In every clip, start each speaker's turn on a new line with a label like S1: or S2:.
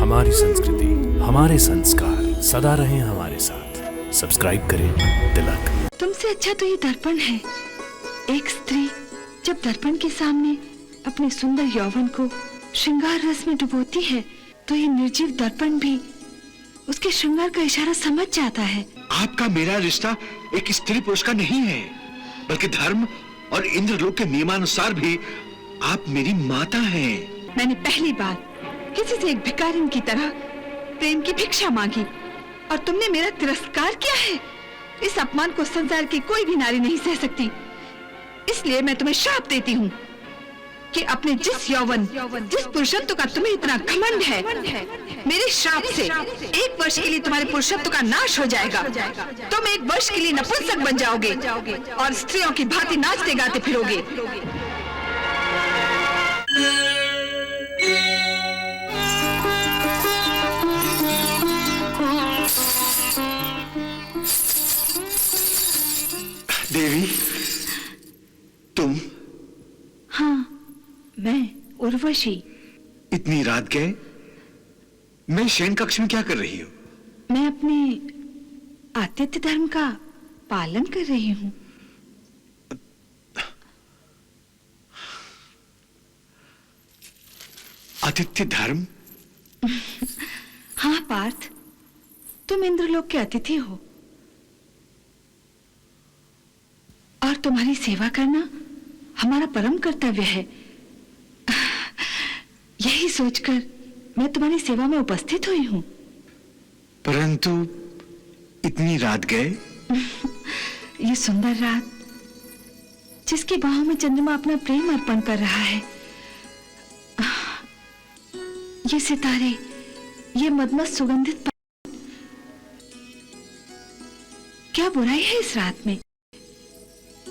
S1: हमारी संस्कृति, हमारे संस्कार सदा रहें हमारे साथ। सब्सक्राइब करें तिलक।
S2: तुमसे अच्छा तो ये दर्पण है। एक स्त्री जब दर्पण के सामने अपने सुंदर यौवन को श्रृंगार रस में डुबोती है तो ये निर्जीव दर्पण भी उसके श्रृंगार का इशारा समझ जाता है।
S3: आपका मेरा रिश्ता एक स्त्री पुरुष का नहीं है, बल्कि धर्म और इंद्रलोक के नियमानुसार भी आप मेरी माता हैं।
S2: मैंने पहली बार किसी से एक भिखारिन की तरह प्रेम की भिक्षा मांगी और तुमने मेरा तिरस्कार किया है। इस अपमान को संसार की कोई भी नारी नहीं सह सकती। इसलिए मैं तुम्हें श्राप देती हूँ कि अपने जिस यौवन, जिस पुरुषत्व का तुम्हें इतना घमंड है, मेरे श्राप से 1 वर्ष के लिए तुम्हारे पुरुषत्व का नाश हो जाएगा। तुम 1 वर्ष के लिए नपुंसक बन जाओगे और स्त्रियों की भांति नाचते गाते फिरोगे।
S3: देवी, तुम?
S2: हाँ, मैं उर्वशी।
S3: इतनी रात गए, मैं शयन कक्ष में क्या कर रही हूँ?
S2: मैं अपने आतिथ्य धर्म का पालन कर रही हूँ।
S3: आतिथ्य धर्म?
S2: हाँ पार्थ, तुम इंद्रलोक के अतिथि हो और तुम्हारी सेवा करना हमारा परम कर्तव्य है। यही सोचकर मैं तुम्हारी सेवा में उपस्थित हुई हूँ।
S3: परंतु इतनी रात गए?
S2: ये सुंदर रात जिसकी बाहों में चंद्रमा अपना प्रेम अर्पण कर रहा है, ये सितारे, ये मदमस्त सुगंधित, क्या बुराई है इस रात में?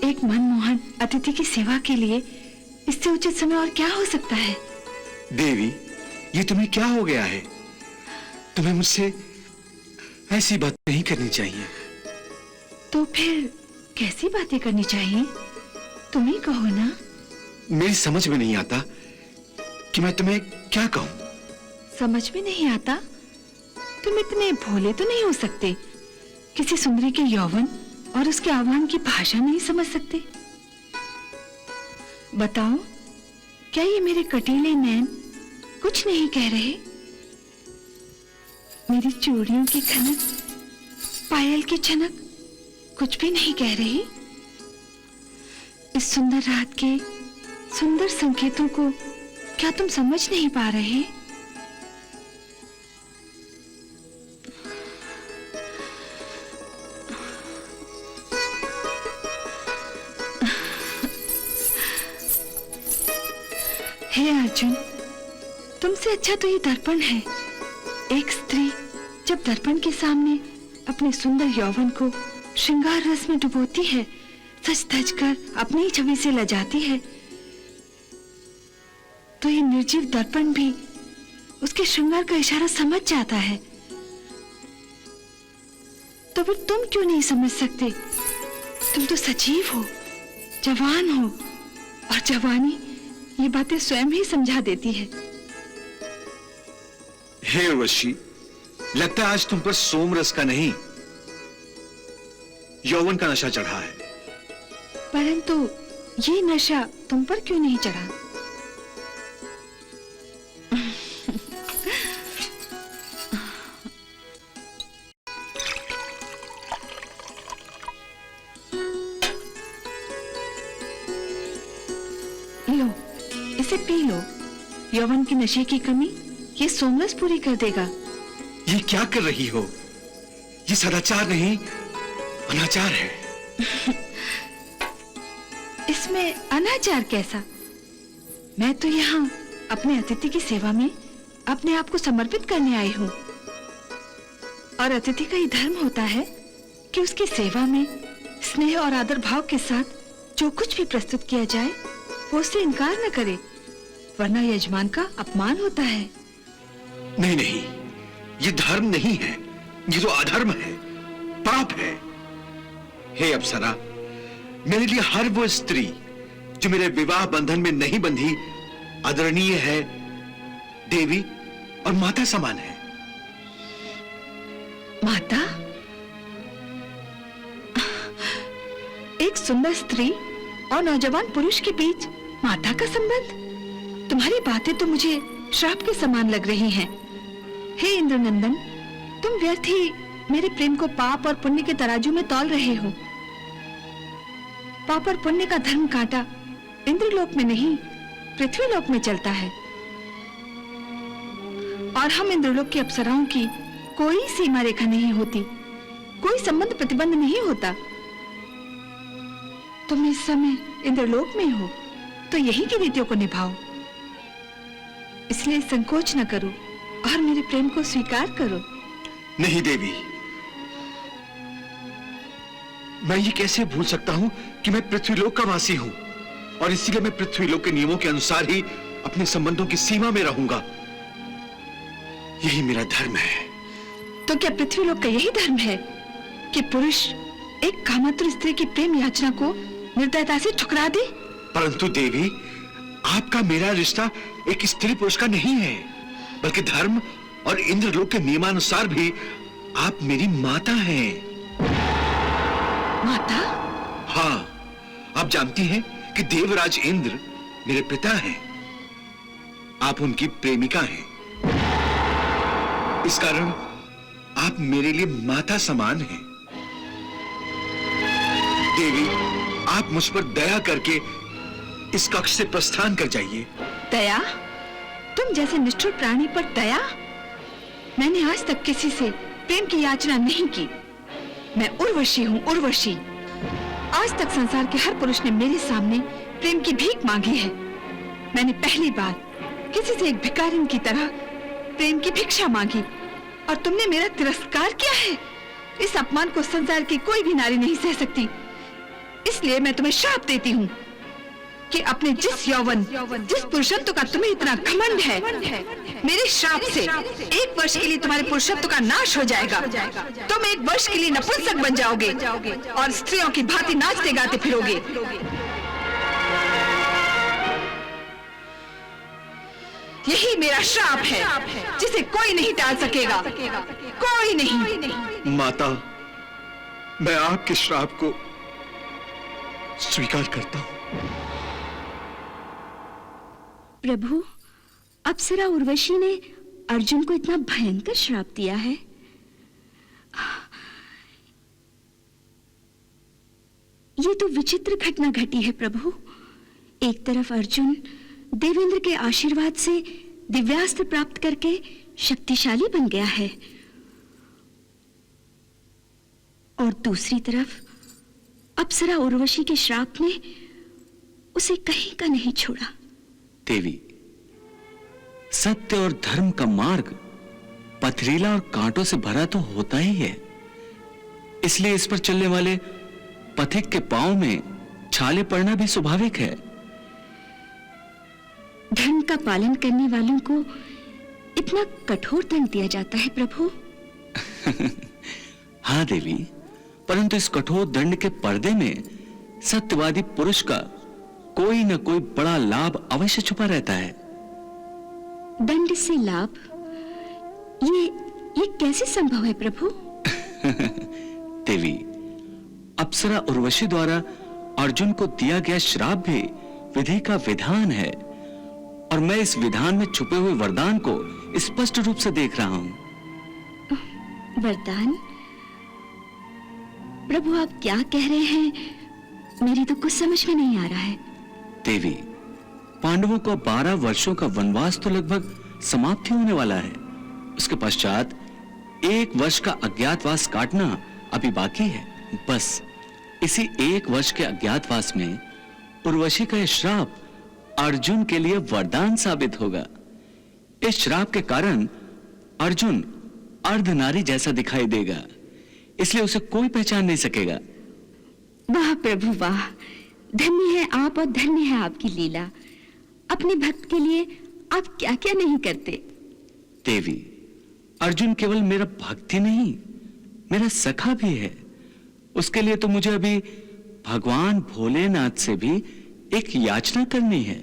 S2: एक मनमोहन अतिथि की सेवा के लिए इससे उचित समय और क्या हो सकता है?
S3: देवी, ये तुम्हें क्या हो गया है? तुम्हें मुझसे ऐसी बात नहीं करनी चाहिए।
S2: तो फिर कैसी बातें करनी चाहिए? तुम ही कहो ना।
S3: मेरी समझ में नहीं आता कि मैं तुम्हें क्या कहूं।
S2: समझ में नहीं आता? तुम इतने भोले तो नहीं हो सकते, किसी सुंदरी के यौवन और उसके आह्वान की भाषा नहीं समझ सकते? बताओ, क्या ये मेरे कटीले नैन कुछ नहीं कह रहे? मेरी चूड़ियों की खनक, पायल की छनक कुछ भी नहीं कह रही? इस सुंदर रात के सुंदर संकेतों को क्या तुम समझ नहीं पा रहे? हे अर्जुन, तुमसे अच्छा तो ये दर्पण है। एक स्त्री जब दर्पण के सामने अपने सुंदर यौवन को श्रृंगार रस में डुबोती है, सज धज कर अपनी ही छवि से लजाती है, तो ये निर्जीव दर्पण भी उसके श्रृंगार का इशारा समझ जाता है। तो फिर तुम क्यों नहीं समझ सकते? तुम तो सजीव हो, जवान हो, और जवानी ये बातें स्वयं ही समझा देती है।
S3: हे उर्वशी, लगता है आज तुम पर सोमरस का नहीं, यौवन का नशा चढ़ा है।
S2: परंतु ये नशा तुम पर क्यों नहीं चढ़ा? लो, इसे पी लो। यौवन की नशे की कमी ये सोमरस पूरी कर देगा।
S3: ये क्या कर रही हो? ये सदाचार नहीं, अनाचार है।
S2: इसमें अनाचार कैसा? मैं तो यहाँ अपने अतिथि की सेवा में अपने आप को समर्पित करने आई हूँ, और अतिथि का ये धर्म होता है कि उसकी सेवा में स्नेह और आदर भाव के साथ जो कुछ भी प्रस्तुत किया जाए वो उससे इनकार न करे, वरना यजमान का अपमान होता है।
S3: नहीं नहीं, ये धर्म नहीं है, ये तो अधर्म है, पाप है। हे अप्सरा, मेरे लिए हर वो स्त्री जो मेरे विवाह बंधन में नहीं बंधी आदरणीय है। देवी, और माता समान है।
S2: माता? एक सुंदर स्त्री और नौजवान पुरुष के बीच माता का संबंध? तुम्हारी बातें तो मुझे श्राप के समान लग रही हैं। हे इंद्रनंदन, तुम व्यर्थ ही मेरे प्रेम को पाप और पुण्य के तराजू में तौल रहे हो। पाप और पुण्य का धर्म कांटा इंद्रलोक में नहीं, पृथ्वीलोक में चलता है। और हम इंद्रलोक की अप्सराओं की कोई सीमा रेखा नहीं होती, कोई संबंध प्रतिबंध नहीं होता। तुम इस समय इंद्रलोक में हो तो यही की रीतियों को निभाओ। इसलिए संकोच न करो और मेरे प्रेम को स्वीकार करो।
S3: नहीं देवी, मैं ये कैसे भूल सकता हूं कि मैं पृथ्वीलोक का वासी हूं और इसीलिए मैं पृथ्वीलोक के नियमों के अनुसार ही अपने संबंधों की सीमा में रहूंगा। यही मेरा धर्म है।
S2: तो क्या पृथ्वीलोक का यही धर्म है कि पुरुष एक कामातुर स्त्री की प्रेम याचना को निर्दयता से ठुकरा दे?
S3: परंतु देवी, आपका मेरा रिश्ता एक स्त्री पुरुष का नहीं है, बल्कि धर्म और इंद्रलोक के नियमानुसार भी आप मेरी माता हैं।
S2: माता?
S3: हाँ, आप जानती हैं कि देवराज इंद्र मेरे पिता हैं। आप उनकी प्रेमिका हैं। इस कारण आप मेरे लिए माता समान हैं। देवी, आप मुझ पर दया करके इस कक्ष से प्रस्थान कर जाइए।
S2: दया? तुम जैसे निष्ठुर प्राणी पर दया? मैंने आज तक किसी से प्रेम की याचना नहीं की। मैं उर्वशी हूँ, उर्वशी। आज तक संसार के हर पुरुष ने मेरे सामने प्रेम की भीख मांगी है। मैंने पहली बार किसी से एक भिखारिन की तरह प्रेम की भिक्षा मांगी और तुमने मेरा तिरस्कार किया है। इस अपमान को संसार की कोई भी नारी नहीं सह सकती। इसलिए मैं तुम्हें श्राप देती हूँ कि अपने जिस यौवन, जिस पुरुषत्व का तुम्हें इतना घमंड है, मेरे श्राप से 1 वर्ष के लिए तुम्हारे पुरुषत्व का नाश हो जाएगा। तुम 1 वर्ष के लिए नपुंसक बन जाओगे और स्त्रियों की भांति नाचते गाते फिरोगे। यही मेरा श्राप है, जिसे कोई नहीं टाल सकेगा, कोई नहीं।
S3: माता, मैं आपके श्राप को स्वीकार करता हूं।
S4: प्रभु, अप्सरा उर्वशी ने अर्जुन को इतना भयंकर श्राप दिया है। ये तो विचित्र घटना घटी है प्रभु। एक तरफ अर्जुन देवेंद्र के आशीर्वाद से दिव्यास्त्र प्राप्त करके शक्तिशाली बन गया है और दूसरी तरफ अप्सरा उर्वशी के श्राप ने उसे कहीं का नहीं छोड़ा।
S5: देवी, सत्य और धर्म का मार्ग पथरीला और कांटों से भरा तो होता ही है, इसलिए इस पर चलने वाले पथिक के पांव में छाले पड़ना भी स्वाभाविक है।
S4: धर्म का पालन करने वालों को इतना कठोर दंड दिया जाता है प्रभु।
S5: हाँ देवी, परंतु इस कठोर दंड के पर्दे में सत्यवादी पुरुष का कोई न कोई बड़ा लाभ अवश्य छुपा रहता है।
S4: दंड से लाभ? ये कैसे संभव है प्रभु?
S5: देवी, अप्सरा उर्वशी द्वारा अर्जुन को दिया गया श्राप भी विधि का विधान है और मैं इस विधान में छुपे हुए वरदान को स्पष्ट रूप से देख रहा हूं।
S4: वरदान? प्रभु, आप क्या कह रहे हैं? मेरी तो कुछ समझ में नहीं आ रहा है।
S5: देवी, पांडवों को 12 वर्षों का वनवास तो लगभग समाप्ति होने वाला है। उसके पश्चात 1 वर्ष का अज्ञातवास काटना अभी बाकी है। बस इसी 1 वर्ष के अज्ञातवास में उर्वशी का यह श्राप अर्जुन के लिए वरदान साबित होगा। इस श्राप के कारण अर्जुन अर्धनारी जैसा दिखाई देगा, इसलिए उसे कोई पहचान नहीं सकेगा।
S4: वाह प्रभु वाह, धन्य है आप और धन्य है आपकी लीला। अपने भक्त के लिए आप क्या क्या नहीं करते।
S5: देवी, अर्जुन केवल मेरा भक्त ही नहीं, मेरा सखा भी है। उसके लिए तो मुझे अभी भगवान भोलेनाथ से भी एक याचना करनी है।